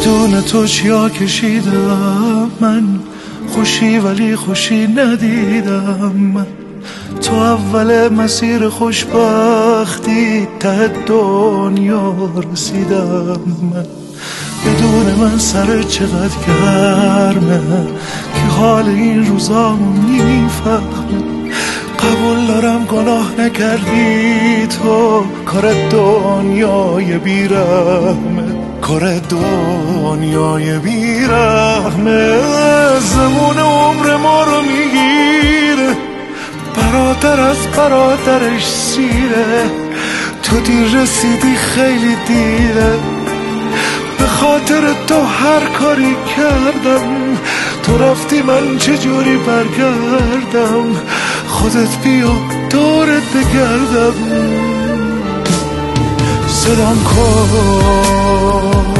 بدون تو چیا کشیدم من، خوشی ولی خوشی ندیدم من. تو اول مسیر خوشبختی ته دنیا رسیدم من. بدون من سر چقدر گرمه که حال این روزامو میفهمه. قبول دارم گناه نکردی تو، کار دنیای بیرحمه، کار دنیای بیرحمه. زمون عمر ما رو میگیره، برادر از برادرش سیره. تو دیر رسیدی خیلی دیره، به خاطر تو هر کاری کردم. تو رفتی من چجوری برگردم، خودت بیا دورت بگردم. صدام کن